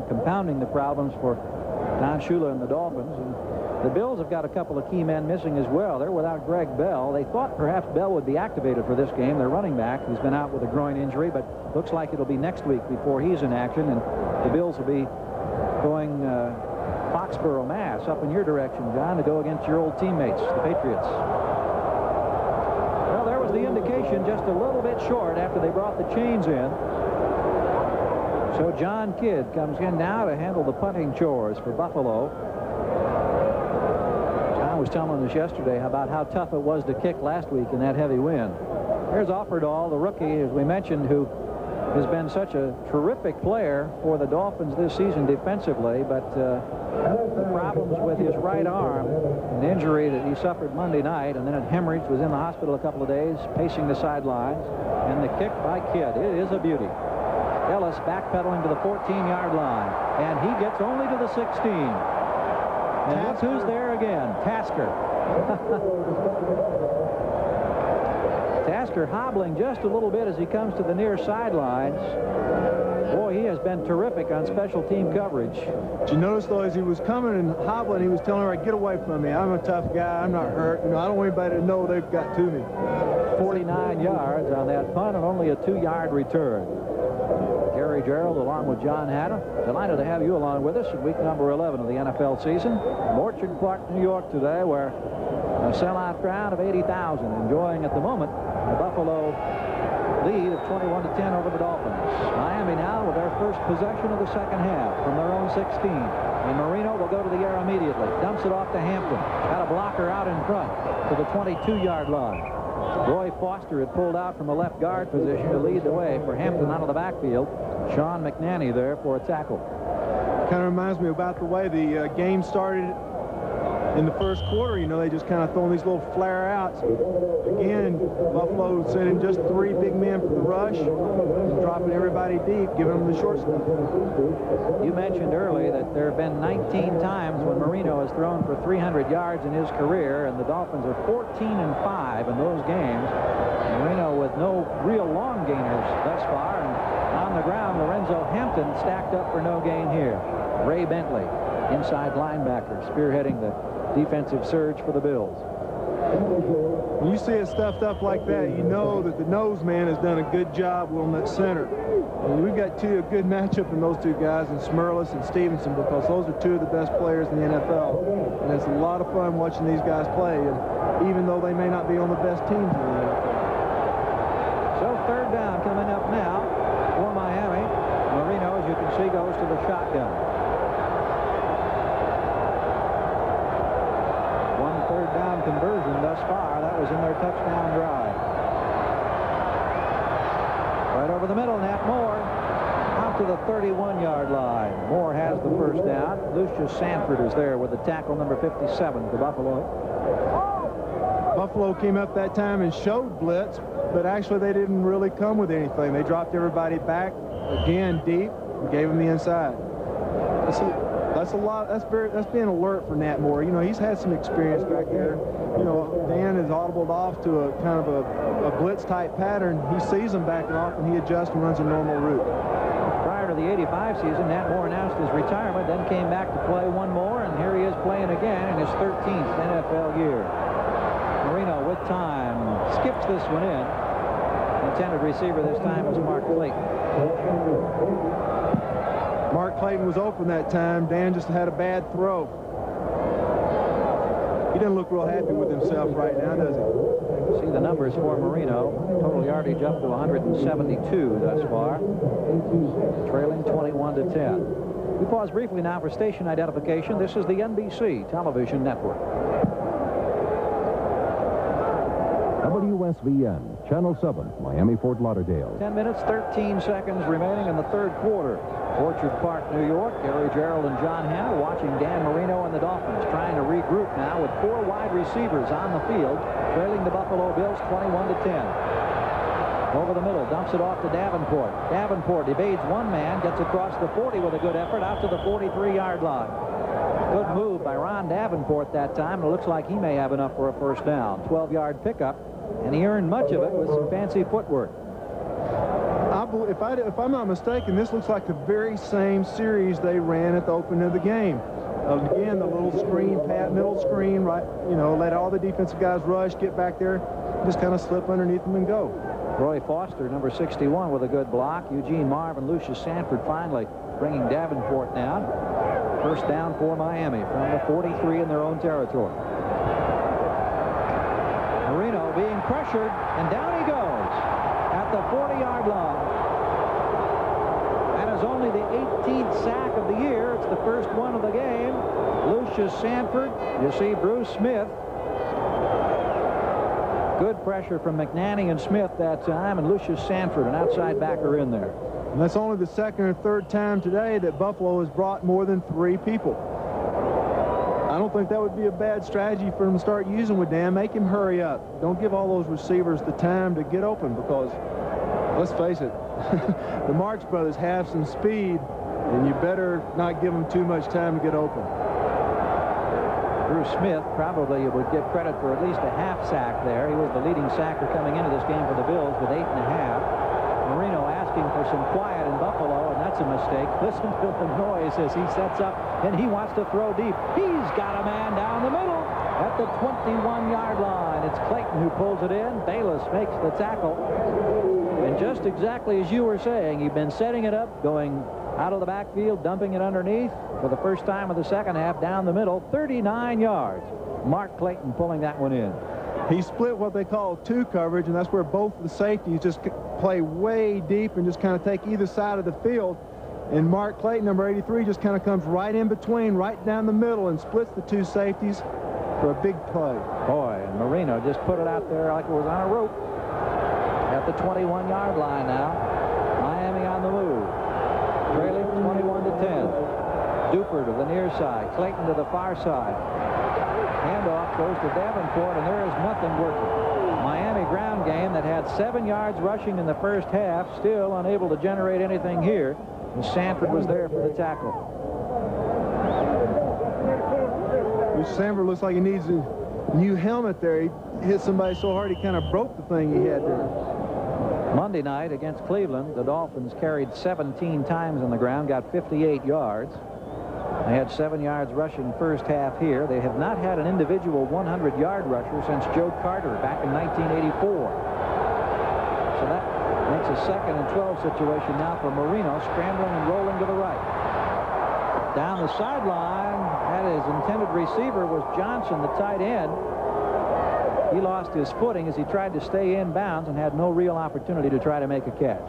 compounding the problems for Don Shula and the Dolphins. And the Bills have got a couple of key men missing as well. They're without Greg Bell. They thought perhaps Bell would be activated for this game. Their running back, who's been out with a groin injury, but looks like it'll be next week before he's in action, and the Bills will be going Foxborough, Mass, up in your direction, John, to go against your old teammates, the Patriots. Well, there was the indication, just a little bit short after they brought the chains in. So John Kidd comes in now to handle the punting chores for Buffalo. John was telling us yesterday about how tough it was to kick last week in that heavy wind. There's Offerdahl, the rookie, as we mentioned, who has been such a terrific player for the Dolphins this season defensively, but the problems with his right arm, an injury that he suffered Monday night, and then it hemorrhaged, was in the hospital a couple of days, pacing the sidelines, and the kick by Kidd. It is a beauty. Ellis backpedaling to the 14-yard line, and he gets only to the 16. And look who's there again, Tasker. Tasker hobbling just a little bit as he comes to the near sidelines. Boy, he has been terrific on special team coverage. Did you notice, though, as he was coming and hobbling, he was telling her, get away from me. I'm a tough guy. I'm not hurt. You know, I don't want anybody to know they've got to me. 49 yards on that punt and only a 2-yard return. Gary Gerald along with John Hanna. Delighted to have you along with us in week number 11 of the NFL season. Orchard Park, New York today, where a sellout crowd of 80,000 enjoying at the moment the Buffalo lead of 21-10 over the Dolphins. Miami now with their first possession of the second half from their own 16. And Marino will go to the air immediately. Dumps it off to Hampton. Got a blocker out in front to the 22-yard line. Roy Foster had pulled out from a left guard position to lead the way for Hampton out of the backfield. Sean McNanny there for a tackle. Kind of reminds me about the way the game started in the first quarter. You know, they just kind of throwing these little flare outs. Again, Buffalo sending just 3 big men for the rush, dropping everybody deep, giving them the short stuff. You mentioned early that there have been 19 times when Marino has thrown for 300 yards in his career, and the Dolphins are 14-5 in those games. Marino with no real long gainers thus far, and on the ground, Lorenzo Hampton stacked up for no gain here. Ray Bentley, inside linebacker, spearheading the defensive surge for the Bills. When you see it stuffed up like that, you know that the nose man has done a good job on that center. And we've got a good matchup in those two guys, in Smurlus and Stevenson, because those are 2 of the best players in the NFL. And it's a lot of fun watching these guys play, and even though they may not be on the best teams in the NFL. So third down coming up now for Miami. Marino, as you can see, goes to the shotgun. Down conversion thus far. That was in their touchdown drive. Right over the middle, Nat Moore out to the 31-yard line. Moore has the first down. Lucius Sanford is there with the tackle number 57 for Buffalo. Buffalo came up that time and showed blitz, but actually they didn't really come with anything. They dropped everybody back again deep and gave them the inside. That's a lot. That's being alert for Nat Moore. You know, he's had some experience back there. You know, Dan is audibled off to a kind of a blitz type pattern. He sees them backing off and he adjusts and runs a normal route. Prior to the '85 season, Nat Moore announced his retirement, then came back to play one more, and here he is playing again in his 13th NFL year. Marino with time skips this one in. The intended receiver this time was Mark Clayton. Mark Clayton was open that time. Dan just had a bad throw. He doesn't look real happy with himself right now, does he? See the numbers for Marino. Total yardage up to 172 thus far. Trailing 21-10. We pause briefly now for station identification. This is the NBC television network. WSVN, Channel 7, Miami, Fort Lauderdale. 10 minutes, 13 seconds remaining in the third quarter. Orchard Park, New York. Gary Gerald and John Hanna watching Dan Marino and the Dolphins trying to regroup now with 4 wide receivers on the field, trailing the Buffalo Bills 21-10. Over the middle, dumps it off to Davenport. Davenport evades one man, gets across the 40 with a good effort out to the 43-yard line. Good move by Ron Davenport that time, and it looks like he may have enough for a first down. 12-yard pickup, and he earned much of it with some fancy footwork. If I'm not mistaken, this looks like the very same series they ran at the opening of the game. Again, the little screen, middle screen, right? You know, let all the defensive guys rush, get back there, just kind of slip underneath them and go. Roy Foster, number 61, with a good block. Eugene Marv and Lucius Sanford finally bringing Davenport down. First down for Miami from the 43 in their own territory. Marino being pressured, and down he goes at the 40-yard line. That is only the 18th sack of the year. It's the first one of the game. Lucius Sanford, you see Bruce Smith Good pressure from McNanny and Smith that time, and Lucius Sanford, an outside backer, in there. And that's only the second or third time today that Buffalo has brought more than 3 people. I don't think that would be a bad strategy for him to start using with Dan. Make him hurry up. Don't give all those receivers the time to get open, because, let's face it, the Marks brothers have some speed, and you better not give them too much time to get open. Bruce Smith probably would get credit for at least a half sack there. He was the leading sacker coming into this game for the Bills with 8.5. Marino asking for some quiet in Buffalo, and that's a mistake. Listen to the noise as he sets up, and he wants to throw deep. He's got a man down the middle at the 21-yard line. It's Clayton who pulls it in. Bayless makes the tackle. And just exactly as you were saying, he'd been setting it up, going out of the backfield, dumping it underneath for the first time of the second half, down the middle, 39 yards. Mark Clayton pulling that one in. He split what they call 2 coverage, and that's where both the safeties just play way deep and just kind of take either side of the field. And Mark Clayton, number 83, just kind of comes right in between, right down the middle, and splits the 2 safeties for a big play. Boy, and Marino just put it out there like it was on a rope at the 21-yard line now. Miami on the move, trailing 21-10. Duper to the near side, Clayton to the far side. Handoff goes to Davenport, and there is nothing working. Miami ground game that had 7 yards rushing in the first half, still unable to generate anything here. And Sanford was there for the tackle. Sanford looks like he needs a new helmet there. He hit somebody so hard he kind of broke the thing he had there. Monday night against Cleveland, the Dolphins carried 17 times on the ground, got 58 yards. They had 7 yards rushing first half here. They have not had an individual 100-yard rusher since Joe Carter back in 1984. So that makes a 2nd and 12 situation now for Marino, scrambling and rolling to the right. Down the sideline, at his intended receiver was Johnson, the tight end. He lost his footing as he tried to stay in bounds and had no real opportunity to try to make a catch.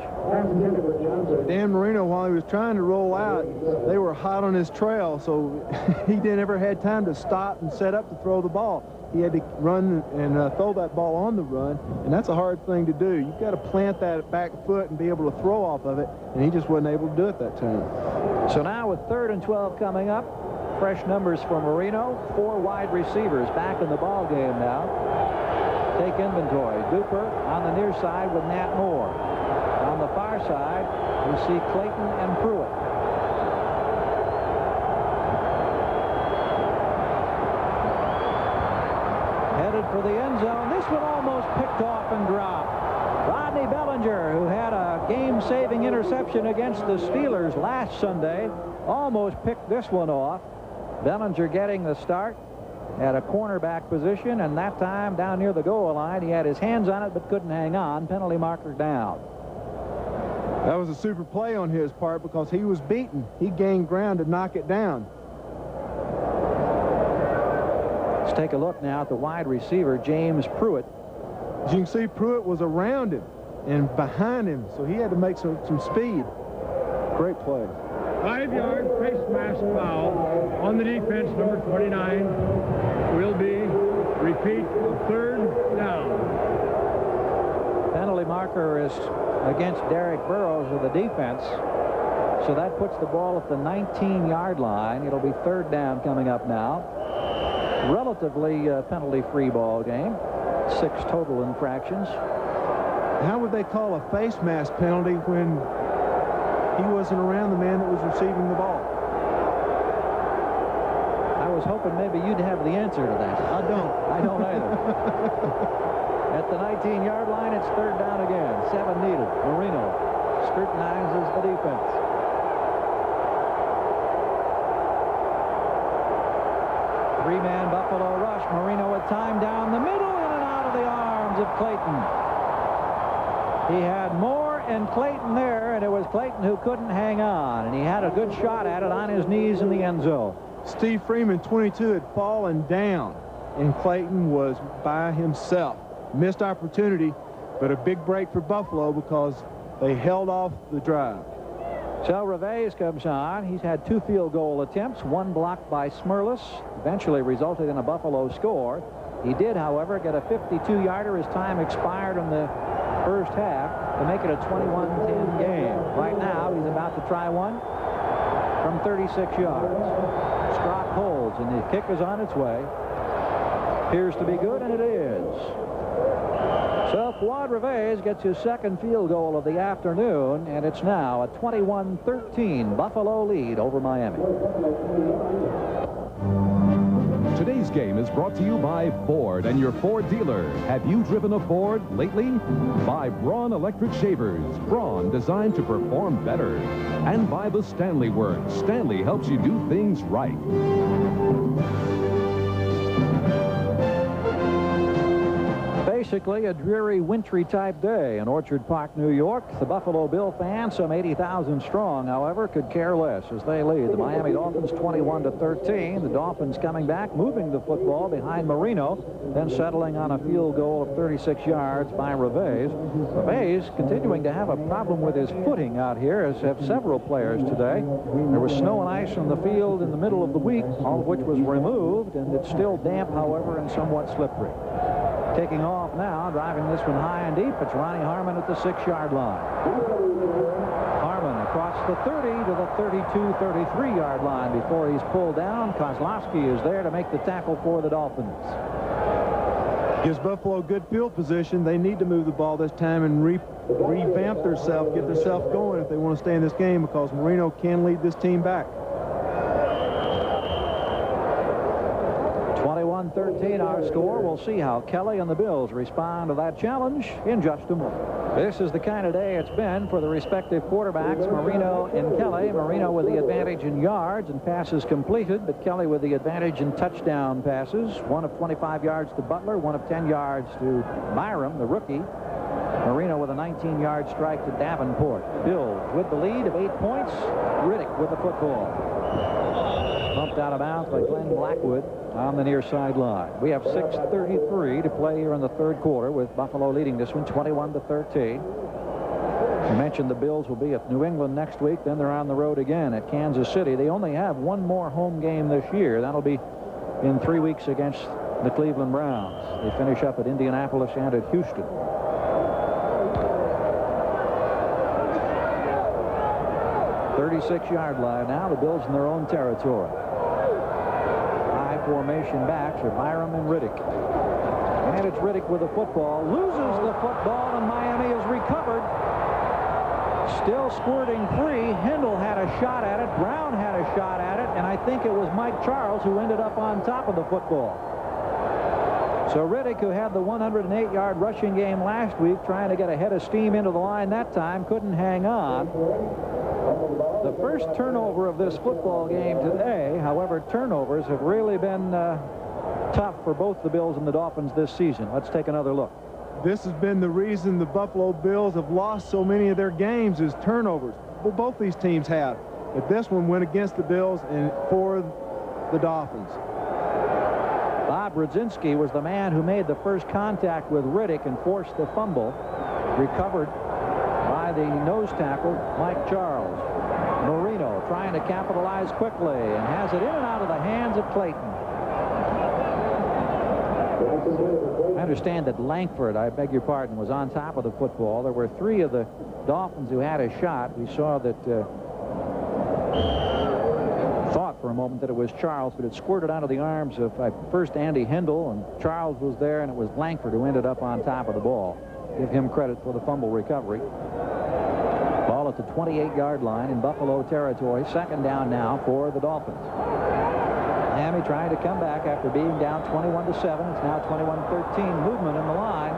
Dan Marino, while he was trying to roll out, they were hot on his trail, so he never had time to stop and set up to throw the ball. He had to run and throw that ball on the run, and that's a hard thing to do. You've got to plant that back foot and be able to throw off of it, and he just wasn't able to do it that time. So now with 3rd and 12 coming up, fresh numbers for Marino, 4 wide receivers back in the ball game now. Take inventory. Duper on the near side with Nat Moore. On the far side, we see Clayton and Pruitt. Headed for the end zone. This one almost picked off and dropped. Rodney Bellinger, who had a game-saving interception against the Steelers last Sunday, almost picked this one off. Bellinger getting the start at a cornerback position, and that time down near the goal line, he had his hands on it but couldn't hang on. Penalty marker down. That was a super play on his part because he was beaten. He gained ground to knock it down. Let's take a look now at the wide receiver, James Pruitt. As you can see, Pruitt was around him and behind him, so he had to make some speed. Great play. 5-yard face mask foul on the defense, number 29. Will be repeat of 3rd down. Penalty marker is against Derek Burrows of the defense. So that puts the ball at the 19-yard line. It'll be 3rd down coming up now. Relatively penalty-free ball game. 6 total infractions. How would they call a face mask penalty when he wasn't around the man that was receiving the ball? I was hoping maybe you'd have the answer to that. I don't. I don't either. At the 19-yard line, it's 3rd down again. 7 needed. Marino scrutinizes the defense. Three-man Buffalo rush. Marino with time down the middle, in and out of the arms of Clayton. He had Moore and Clayton there, and it was Clayton who couldn't hang on, and he had a good shot at it on his knees in the end zone. Steve Freeman, 22, had fallen down, and Clayton was by himself. Missed opportunity, but a big break for Buffalo because they held off the drive. So Reveiz comes on. He's had 2 field goal attempts, 1 blocked by Smirlis, eventually resulted in a Buffalo score. He did, however, get a 52-yarder as time expired in the first half to make it a 21-10 game. Right now, he's about to try one from 36 yards. Strock holds, and the kick is on its way. Appears to be good, and it is. So Fuad Reveiz gets his second field goal of the afternoon, and it's now a 21-13 Buffalo lead over Miami. Today's game is brought to you by Ford and your Ford dealer. Have you driven a Ford lately? By Braun Electric Shavers. Braun, designed to perform better. And by the Stanley Works. Stanley helps you do things right. Basically a dreary, wintry type day in Orchard Park, New York. The Buffalo Bill fans, some 80,000 strong, however, could care less as they lead the Miami Dolphins 21-13. The Dolphins coming back, moving the football behind Marino, then settling on a field goal of 36 yards by Reveiz. Reveiz continuing to have a problem with his footing out here, as have several players today. There was snow and ice on the field in the middle of the week, all of which was removed, and it's still damp, however, and somewhat slippery. Taking off now, driving this one high and deep. It's Ronnie Harmon at the 6-yard line. Harmon across the 30 to the 32-33-yard line before he's pulled down. Kozlowski is there to make the tackle for the Dolphins. Gives Buffalo good field position. They need to move the ball this time and revamp themselves, get themselves going if they want to stay in this game, because Marino can lead this team back. 21-13 our score. We'll see how Kelly and the Bills respond to that challenge in just a moment. This is the kind of day it's been for the respective quarterbacks, Marino and Kelly. Marino with the advantage in yards and passes completed, but Kelly with the advantage in touchdown passes. One of 25 yards to Butler, one of 10 yards to Byram, the rookie. Marino with a 19-yard strike to Davenport. Bills with the lead of 8 points. Riddick with the football. Bumped out of bounds by Glenn Blackwood on the near sideline. We have 6:33 to play here in the third quarter, with Buffalo leading this one 21-13. I mentioned the Bills will be at New England next week. Then they're on the road again at Kansas City. They only have one more home game this year. That'll be in 3 weeks against the Cleveland Browns. They finish up at Indianapolis and at Houston. .36-yard line now. The Bills in their own territory. High formation backs are Byram and Riddick. And it's Riddick with the football. Loses the football, and Miami is recovered. Still squirting free. Hindle had a shot at it. Brown had a shot at it. And I think it was Mike Charles who ended up on top of the football. So Riddick, who had the 108-yard rushing game last week, trying to get a head of steam into the line that time, couldn't hang on. The first turnover of this football game today. However, turnovers have really been tough for both the Bills and the Dolphins this season. Let's take another look. This has been the reason the Buffalo Bills have lost so many of their games, is turnovers. Well, both these teams have. But this one went against the Bills and for the Dolphins. Bob Brzezinski was the man who made the first contact with Riddick and forced the fumble. Recovered by the nose tackle, Mike Charles. Marino trying to capitalize quickly and has it in and out of the hands of Clayton. I understand that Langford, I beg your pardon, was on top of the football. There were 3 of the Dolphins who had a shot. We saw that thought for a moment that it was Charles, but it squirted out of the arms of first Andy Hindle, and Charles was there, and it was Langford who ended up on top of the ball. Give him credit for the fumble recovery. Ball at the 28-yard line in Buffalo territory. Second down now for the Dolphins. Miami trying to come back after being down 21-7. It's now 21-13. Movement in the line.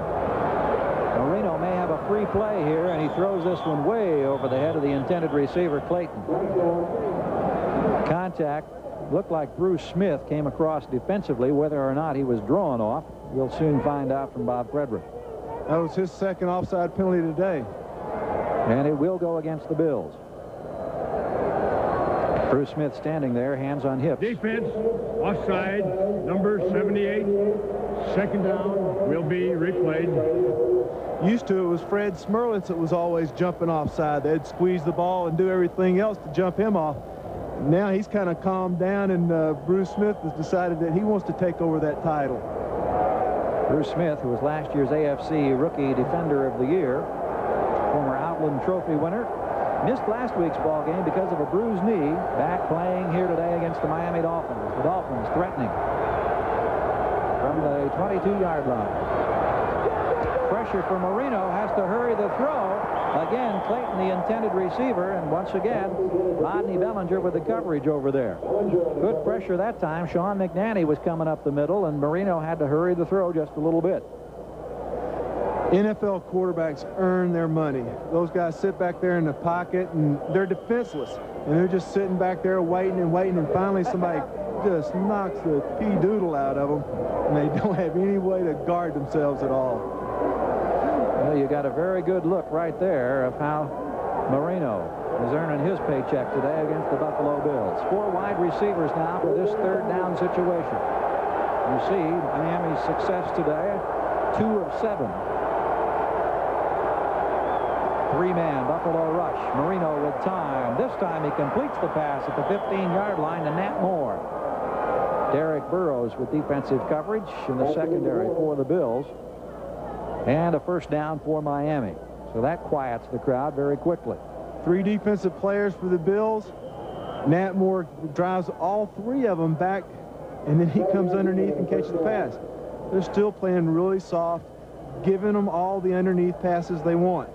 Marino may have a free play here, and he throws this one way over the head of the intended receiver, Clayton. Contact. Looked like Bruce Smith came across defensively. Whether or not he was drawn off, we'll soon find out from Bob Frederick. That was his second offside penalty today. And it will go against the Bills. Bruce Smith standing there, hands on hips. Defense, offside, number 78. Second down will be replayed. Used to, it was Fred Smerlitz that was always jumping offside. They'd squeeze the ball and do everything else to jump him off. Now he's kind of calmed down, and Bruce Smith has decided that he wants to take over that title. Bruce Smith, who was last year's AFC Rookie Defender of the Year, former Outland Trophy winner, missed last week's ball game because of a bruised knee. Back playing here today against the Miami Dolphins. The Dolphins threatening from the 22-yard line. Pressure for Marino, has to hurry the throw. Again, Clayton, the intended receiver, and once again, Rodney Bellinger with the coverage over there. Good pressure that time. Sean McNanny was coming up the middle, and Marino had to hurry the throw just a little bit. NFL quarterbacks earn their money. Those guys sit back there in the pocket, and they're defenseless. And they're just sitting back there waiting, and finally somebody just knocks the pee-doodle out of them, and they don't have any way to guard themselves at all. Well, you got a very good look right there of how Marino is earning his paycheck today against the Buffalo Bills. 4 wide receivers now for this third down situation. You see Miami's success today, 2 of 7. 3-man Buffalo rush. Marino with time. This time he completes the pass at the 15-yard line to Nat Moore. Derek Burrows with defensive coverage in the secondary for the Bills. And a first down for Miami. So that quiets the crowd very quickly. 3 defensive players for the Bills. Nat Moore drives all 3 of them back, and then he comes underneath and catches the pass. They're still playing really soft, giving them all the underneath passes they want.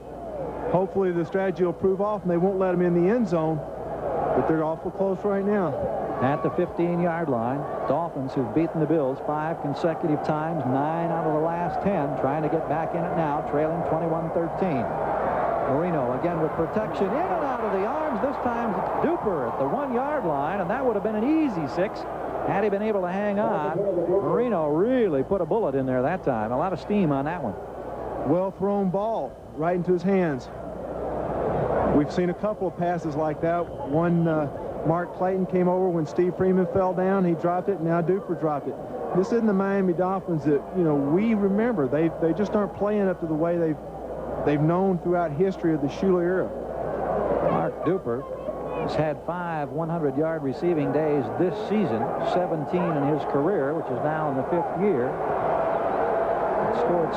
Hopefully the strategy will prove off, and they won't let them in the end zone, but they're awful close right now. At the 15-yard line, Dolphins, who've beaten the Bills 5 consecutive times, 9 out of the last 10, trying to get back in it now, trailing 21-13. Marino again with protection, in and out of the arms. This time Duper at the 1-yard line, and that would have been an easy 6 had he been able to hang on. Marino really put a bullet in there that time. A lot of steam on that one. Well thrown ball right into his hands. We've seen a couple of passes like that. One, Mark Clayton came over when Steve Freeman fell down. He dropped it. Now Duper dropped it. This isn't the Miami Dolphins that, you know, we remember. They just aren't playing up to the way they've known throughout history of the Shula era. Mark Duper has had 5 100-yard receiving days this season, 17 in his career, which is now in the 5th year. He scored